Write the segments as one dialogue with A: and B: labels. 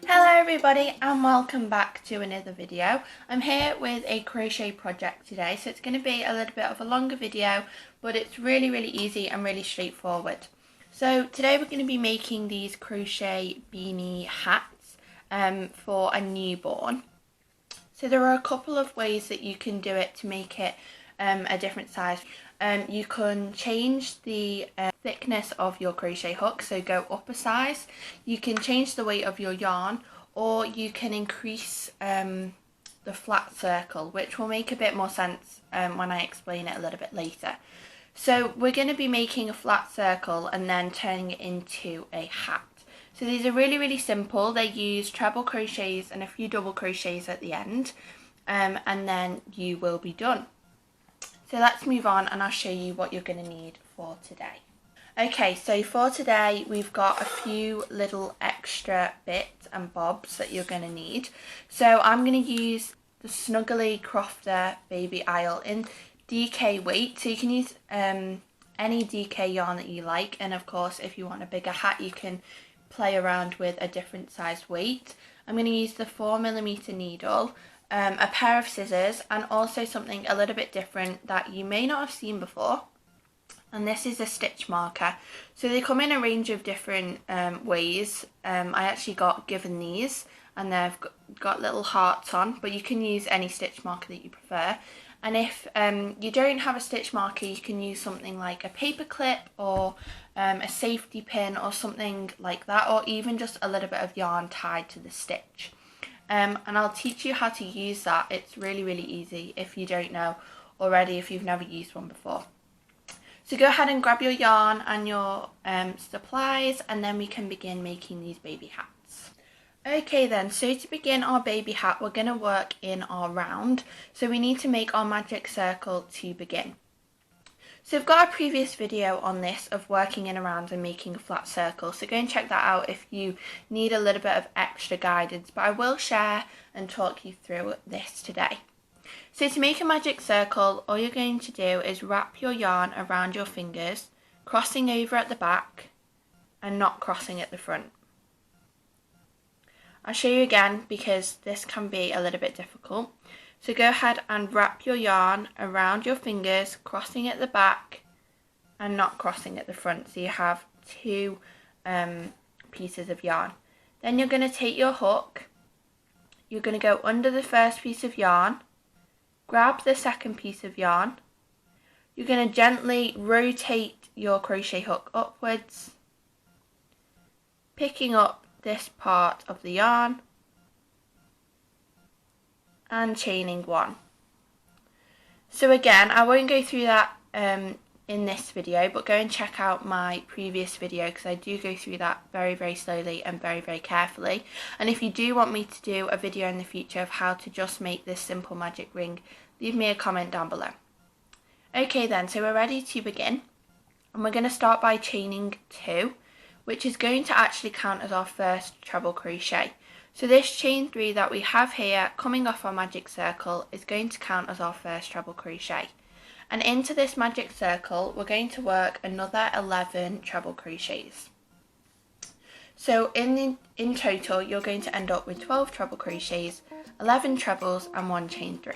A: Hello everybody and welcome back to another video. I'm here with a crochet project today, so it's going to be a little bit of a longer video, but it's really easy and really straightforward. So today we're going to be making these crochet beanie hats for a newborn. So there are a couple of ways that you can do it to make it a different size. You can change the thickness of your crochet hook, so go up a size. You can change the weight of your yarn, or you can increase the flat circle, which will make a bit more sense when I explain it a little bit later. So we're going to be making a flat circle and then turning it into a hat. So these are really simple. They use treble crochets and a few double crochets at the end, and then you will be done. So let's move on and I'll show you what you're going to need for today. Okay, so for today we've got a few little extra bits and bobs that you're going to need. So I'm going to use the Snuggly Crofter Baby Isle in DK weight. So you can use any DK yarn that you like, and of course if you want a bigger hat you can play around with a different size weight. I'm going to use the 4mm needle, a pair of scissors, and also something a little bit different that you may not have seen before, and this is a stitch marker. So they come in a range of different ways. I actually got given these and they've got little hearts on, but you can use any stitch marker that you prefer. And if you don't have a stitch marker, you can use something like a paper clip or a safety pin or something like that, or even just a little bit of yarn tied to the stitch. And I'll teach you how to use that. It's really easy if you don't know already, if you've never used one before. So go ahead and grab your yarn and your supplies, and then we can begin making these baby hats. Okay then, so to begin our baby hat, we're going to work in our round. So we need to make our magic circle to begin. So I've got a previous video on this of working in a round and making a flat circle, so go and check that out if you need a little bit of extra guidance, but I will share and talk you through this today. So to make a magic circle, all you're going to do is wrap your yarn around your fingers, crossing over at the back and not crossing at the front. I'll show you again because this can be a little bit difficult. So go ahead and wrap your yarn around your fingers, crossing at the back and not crossing at the front. So you have two pieces of yarn. Then you're going to take your hook, you're going to go under the first piece of yarn, grab the second piece of yarn, you're going to gently rotate your crochet hook upwards, picking up this part of the yarn and chaining one. So again, I won't go through that in this video, but go and check out my previous video because I do go through that very slowly and very carefully. And if you do want me to do a video in the future of how to just make this simple magic ring, leave me a comment down below. Okay then, so we're ready to begin, and we're going to start by chaining 2, which is going to actually count as our first treble crochet. So this chain 3 that we have here coming off our magic circle is going to count as our first treble crochet. And into this magic circle we're going to work another 11 treble crochets. So in total you're going to end up with 12 treble crochets, 11 trebles and 1 chain 3.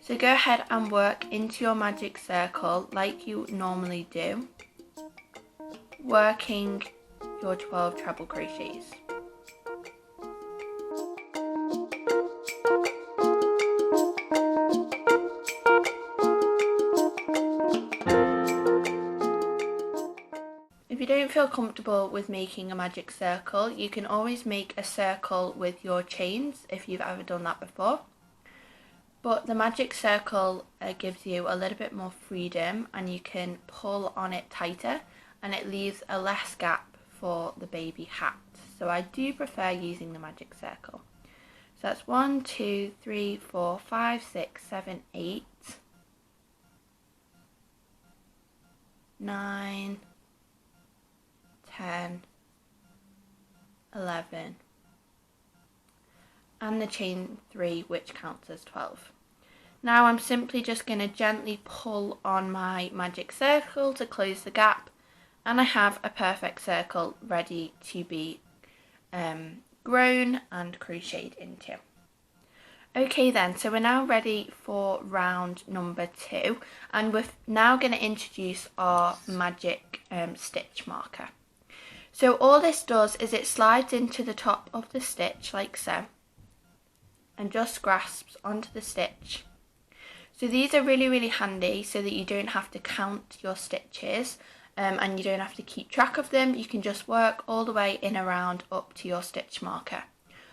A: So go ahead and work into your magic circle like you normally do, working your 12 treble crochets. If you don't feel comfortable with making a magic circle, you can always make a circle with your chains if you've ever done that before. But the magic circle gives you a little bit more freedom and you can pull on it tighter, and it leaves a less gap for the baby hat. So I do prefer using the magic circle. So that's 1, 2, 3, 4, 5, 6, 7, 8, 9, 10, 11, and the chain 3, which counts as 12. Now I'm simply just going to gently pull on my magic circle to close the gap, and I have a perfect circle ready to be grown and crocheted into. Okay then, so we're now ready for round number 2, and we're now going to introduce our magic stitch marker. So all this does is it slides into the top of the stitch like so, and just grasps onto the stitch. So these are really handy so that you don't have to count your stitches and you don't have to keep track of them. You can just work all the way in around up to your stitch marker.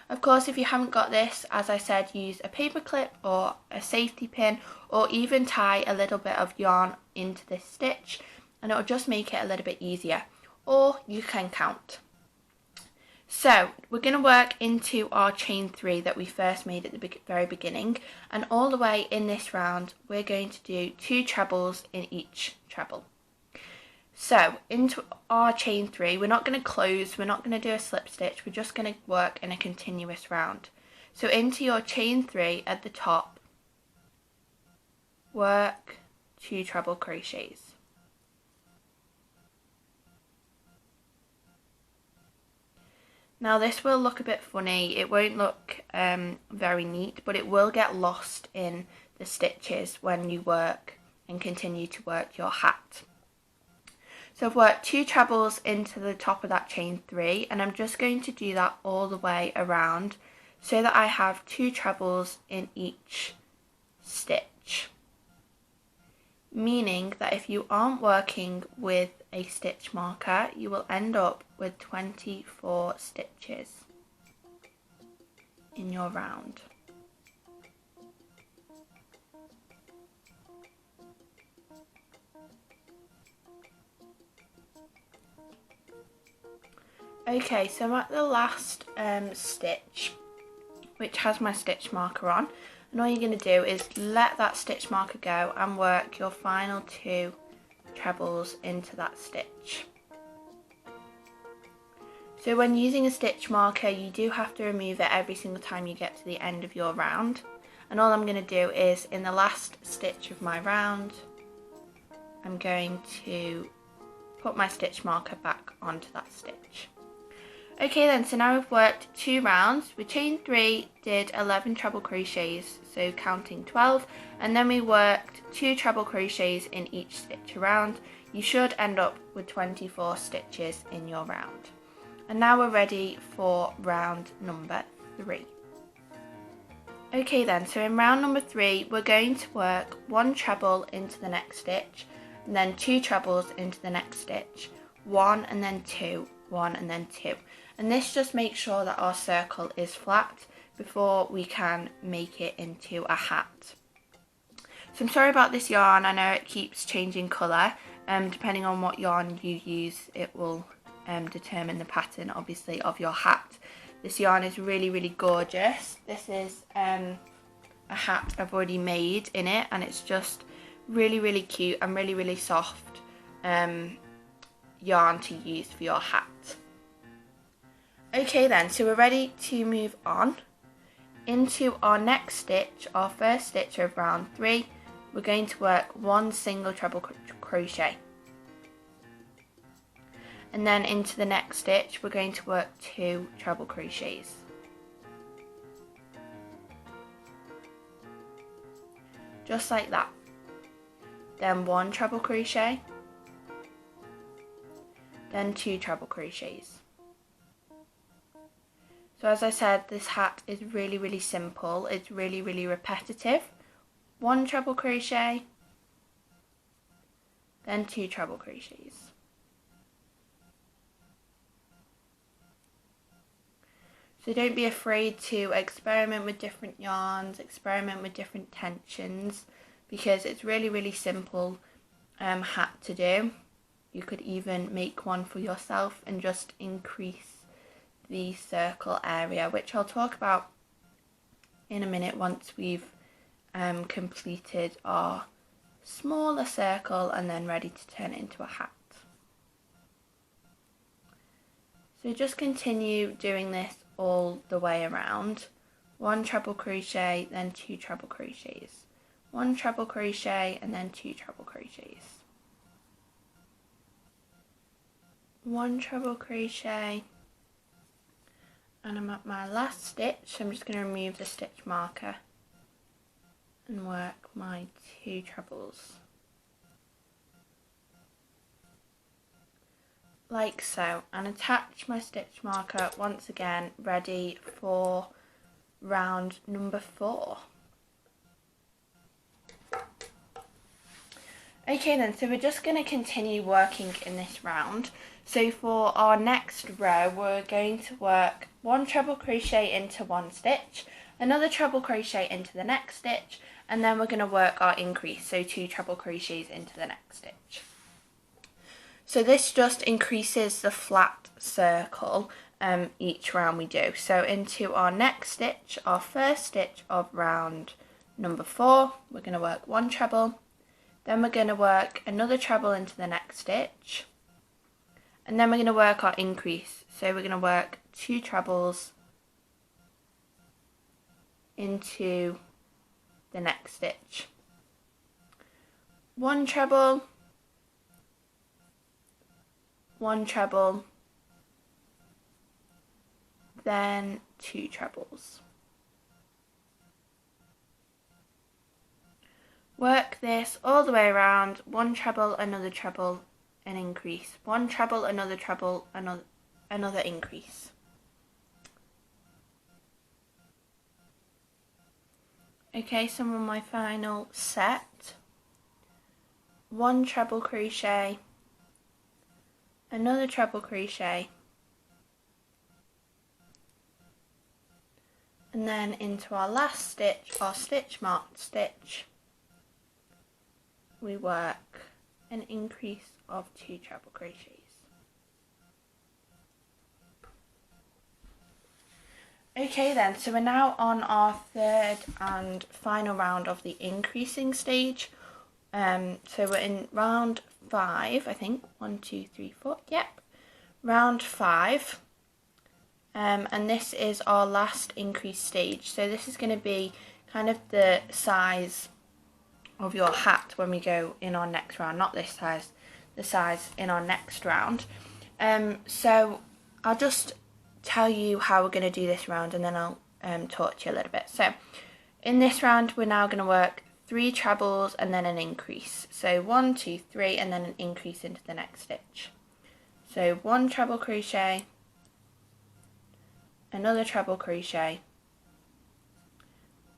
A: Of course, if you haven't got this, as I said, use a paper clip or a safety pin, or even tie a little bit of yarn into this stitch and it'll just make it a little bit easier. Or you can count. So we're going to work into our chain 3 that we first made at the very beginning, and all the way in this round we're going to do 2 trebles in each treble. So into our chain 3, we're not going to close, we're not going to do a slip stitch, we're just going to work in a continuous round. So into your chain 3 at the top, work 2 treble crochets. Now this will look a bit funny, it won't look very neat, but it will get lost in the stitches when you work and continue to work your hat. So I've worked 2 trebles into the top of that chain 3, and I'm just going to do that all the way around so that I have 2 trebles in each stitch. Meaning that if you aren't working with a stitch marker, you will end up with 24 stitches in your round. Okay, so I'm at the last stitch, which has my stitch marker on, and all you're going to do is let that stitch marker go and work your final 2 trebles into that stitch. So when using a stitch marker, you do have to remove it every single time you get to the end of your round, and all I'm going to do is in the last stitch of my round, I'm going to put my stitch marker back onto that stitch. Okay then, so now we've worked 2 rounds. We chain 3, did 11 treble crochets, so counting 12, and then we worked 2 treble crochets in each stitch around. You should end up with 24 stitches in your round. And now we're ready for round number 3. Okay then, so in round number 3, we're going to work 1 treble into the next stitch, and then 2 trebles into the next stitch, 1 and then 2, 1 and then 2. And this just makes sure that our circle is flat before we can make it into a hat. So I'm sorry about this yarn, I know it keeps changing colour. Depending on what yarn you use, it will determine the pattern, obviously, of your hat. This yarn is really gorgeous. This is a hat I've already made in it, and it's just really cute and really soft yarn to use for your hat. Okay then, so we're ready to move on into our next stitch, our first stitch of round 3. We're going to work 1 single treble crochet, and then into the next stitch we're going to work 2 treble crochets. Just like that. Then 1 treble crochet, then 2 treble crochets. So as I said, this hat is really simple, it's really repetitive. 1 treble crochet, then 2 treble crochets. So don't be afraid to experiment with different yarns, experiment with different tensions, because it's really simple hat to do. You could even make one for yourself and just increase the circle area, which I'll talk about in a minute once we've completed our smaller circle and then ready to turn it into a hat. So just continue doing this all the way around. 1 treble crochet, then 2 treble crochets. 1 treble crochet and then 2 treble crochets. 1 treble crochet, and I'm at my last stitch, so I'm just going to remove the stitch marker and work my 2 trebles like so, and attach my stitch marker once again, ready for round number 4. Okay then, so we're just going to continue working in this round. So for our next row, we're going to work 1 treble crochet into 1 stitch, another treble crochet into the next stitch, and then we're going to work our increase, so 2 treble crochets into the next stitch. So this just increases the flat circle each round we do. So into our next stitch, our first stitch of round number 4, we're going to work 1 treble, then we're going to work another treble into the next stitch, and then we're going to work our increase. So we're going to work 2 trebles into the next stitch. 1 treble, 1 treble, then 2 trebles. Work this all the way around, 1 treble, another treble, an increase, 1 treble, another treble, another increase. Okay, so on my final set, 1 treble crochet, another treble crochet, and then into our last stitch, our stitch marked stitch, we work an increase of 2 treble crochets. Okay then, so we're now on our third and final round of the increasing stage. So we're in round 5, I think. 1, 2, 3, 4. Yep. Round 5. And this is our last increase stage. So this is going to be kind of the size of your hat when we go in our next round. Not this size, the size in our next round. So I'll just tell you how we're going to do this round, and then I'll talk to you a little bit. So in this round, we're now going to work 3 trebles and then an increase. So 1, 2, 3, and then an increase into the next stitch. So 1 treble crochet, another treble crochet,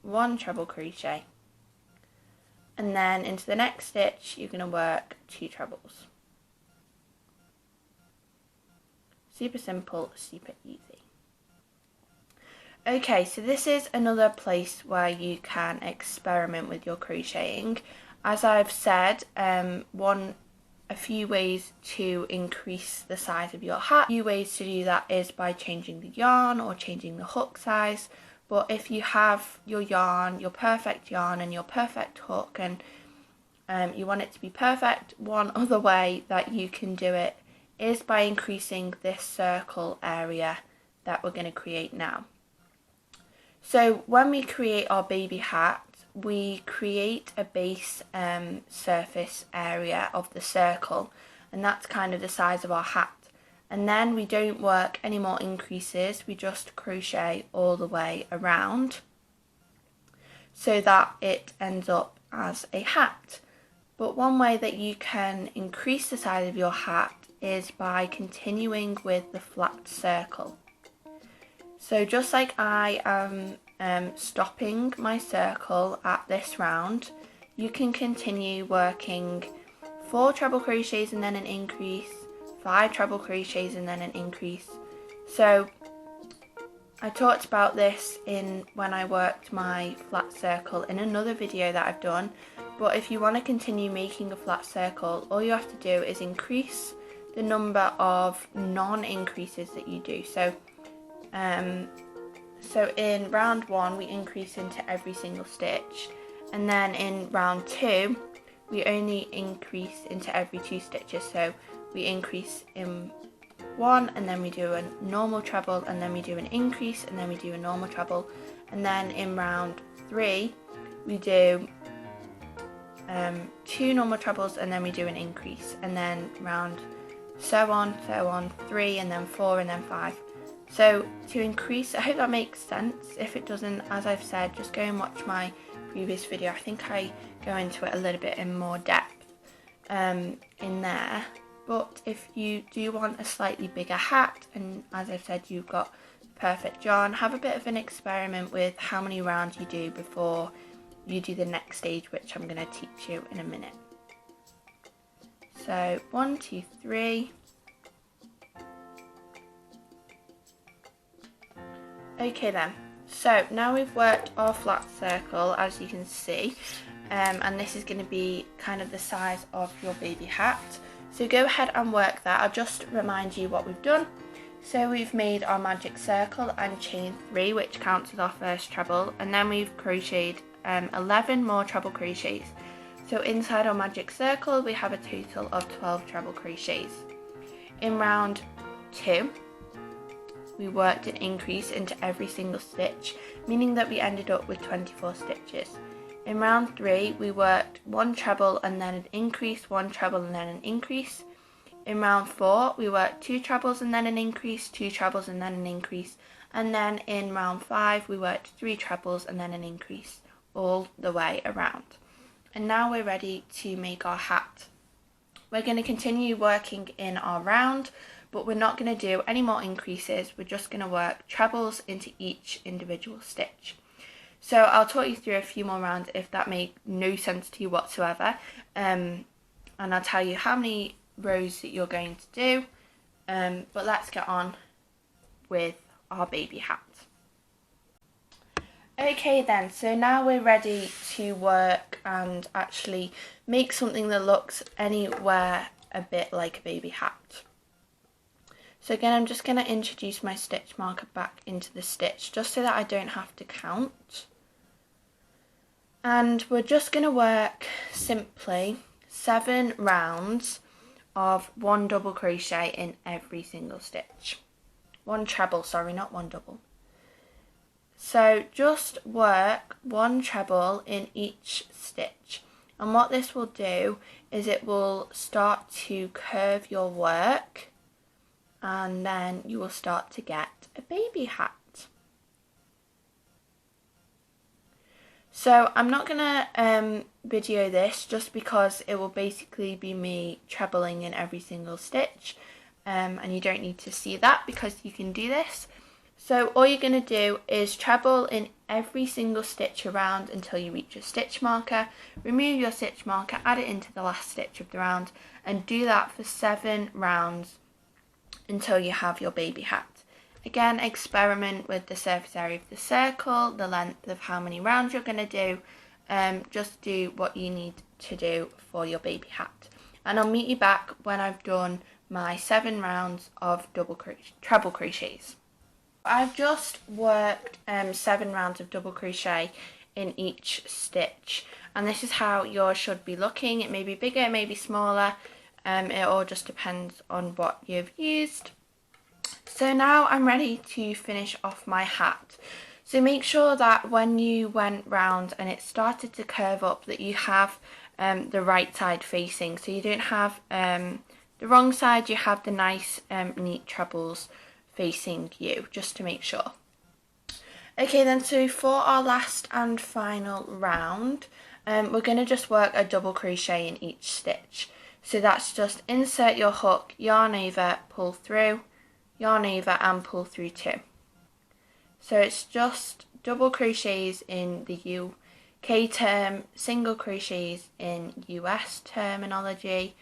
A: 1 treble crochet, and then into the next stitch you're going to work 2 trebles. Super simple, super easy. Okay, so this is another place where you can experiment with your crocheting. As I've said, a few ways to increase the size of your hat. A few ways to do that is by changing the yarn or changing the hook size. But if you have your yarn, your perfect yarn and your perfect hook, and you want it to be perfect, one other way that you can do it is by increasing this circle area that we're going to create now. So when we create our baby hat, we create a base surface area of the circle, and that's kind of the size of our hat. And then we don't work any more increases, we just crochet all the way around so that it ends up as a hat. But one way that you can increase the size of your hat is by continuing with the flat circle. So just like I am stopping my circle at this round, you can continue working 4 treble crochets and then an increase, 5 treble crochets and then an increase. So I talked about this when I worked my flat circle in another video that I've done, but if you want to continue making a flat circle, all you have to do is increase the number of non-increases that you do. So in round 1 we increase into every single stitch, and then in round 2 we only increase into every 2 stitches. So we increase in 1, and then we do a normal treble, and then we do an increase, and then we do a normal treble, and then in round 3 we do 2 normal trebles, and then we do an increase, and then round so on, 3 and then 4 and then 5. So to increase, I hope that makes sense. If it doesn't, as I've said, just go and watch my previous video. I think I go into it a little bit in more depth in there. But if you do want a slightly bigger hat, and as I've said, you've got perfect yarn, have a bit of an experiment with how many rounds you do before you do the next stage, which I'm going to teach you in a minute. So 1, 2, 3. Okay then, so now we've worked our flat circle, as you can see, and this is going to be kind of the size of your baby hat. So go ahead and work that. I'll just remind you what we've done. So we've made our magic circle and chain 3, which counts as our first treble, and then we've crocheted 11 more treble crochets. So inside our magic circle we have a total of 12 treble crochets. In round 2 we worked an increase into every single stitch, meaning that we ended up with 24 stitches. In round 3 we worked 1 treble and then an increase, 1 treble and then an increase. In round 4 we worked 2 trebles and then an increase, 2 trebles and then an increase, and then in round 5 we worked 3 trebles and then an increase all the way around. And now we're ready to make our hat. We're going to continue working in our round, but we're not going to do any more increases. We're just going to work trebles into each individual stitch. So I'll talk you through a few more rounds if that made no sense to you whatsoever, and I'll tell you how many rows that you're going to do, but let's get on with our baby hat. Okay then, so now we're ready to work and actually make something that looks anywhere a bit like a baby hat. So again, I'm just going to introduce my stitch marker back into the stitch just so that I don't have to count. And we're just going to work simply 7 rounds of 1 double crochet in every single stitch. 1 treble, sorry, not 1 double. So just work 1 treble in each stitch, and what this will do is it will start to curve your work, and then you will start to get a baby hat. So I'm not gonna video this just because it will basically be me trebling in every single stitch, and you don't need to see that because you can do this. So all you're going to do is treble in every single stitch around until you reach your stitch marker, remove your stitch marker, add it into the last stitch of the round, and do that for 7 rounds until you have your baby hat. Again, experiment with the surface area of the circle, the length of how many rounds you're going to do, just do what you need to do for your baby hat. And I'll meet you back when I've done my 7 rounds of treble crochets. I've just worked 7 rounds of double crochet in each stitch, and this is how yours should be looking. It may be bigger, it may be smaller, it all just depends on what you've used. So now I'm ready to finish off my hat. So make sure that when you went round and it started to curve up that you have the right side facing, so you don't have the wrong side, you have the nice neat trebles facing you, just to make sure. Okay then, so for our last and final round, we're going to just work a double crochet in each stitch. So that's just insert your hook, yarn over, pull through, yarn over and pull through 2. So it's just double crochets in the UK term, single crochets in US terminology,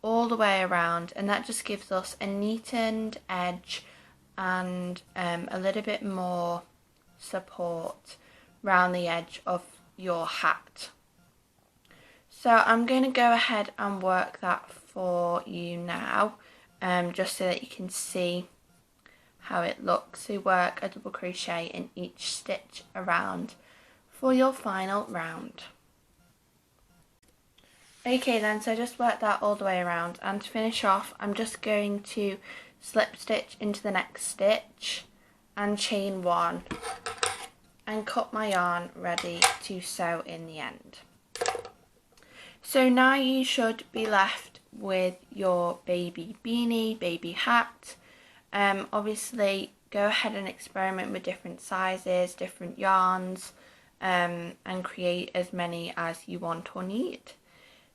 A: all the way around, and that just gives us a neatened edge and a little bit more support around the edge of your hat. So I'm going to go ahead and work that for you now, just so that you can see how it looks. So work a double crochet in each stitch around for your final round. Okay then, so just work that all the way around, and to finish off I'm just going to slip stitch into the next stitch and chain 1 and cut my yarn ready to sew in the end. So now you should be left with your baby beanie, baby hat. Obviously go ahead and experiment with different sizes, different yarns, and create as many as you want or need.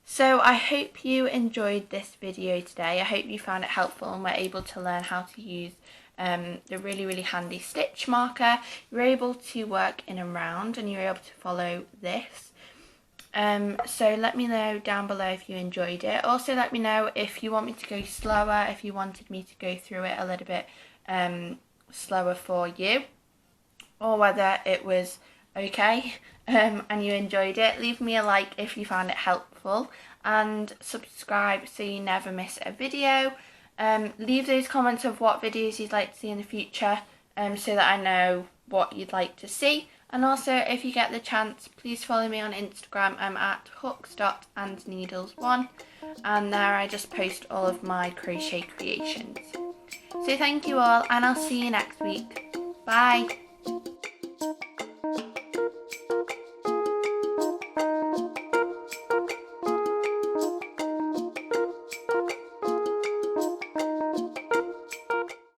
A: So I hope you enjoyed this video today. I hope you found it helpful and were able to learn how to use the really handy stitch marker. You're able to work in and round and you're able to follow this. So let me know down below if you enjoyed it. Also let me know if you want me to go slower, if you wanted me to go through it a little bit slower for you, or whether it was okay and you enjoyed it. Leave me a like if you found it helpful and subscribe so you never miss a video. Leave those comments of what videos you'd like to see in the future so that I know what you'd like to see. And also, if you get the chance, please follow me on Instagram. I'm at hooks.andneedles1, and there I just post all of my crochet creations. So thank you all, and I'll see you next week. Bye!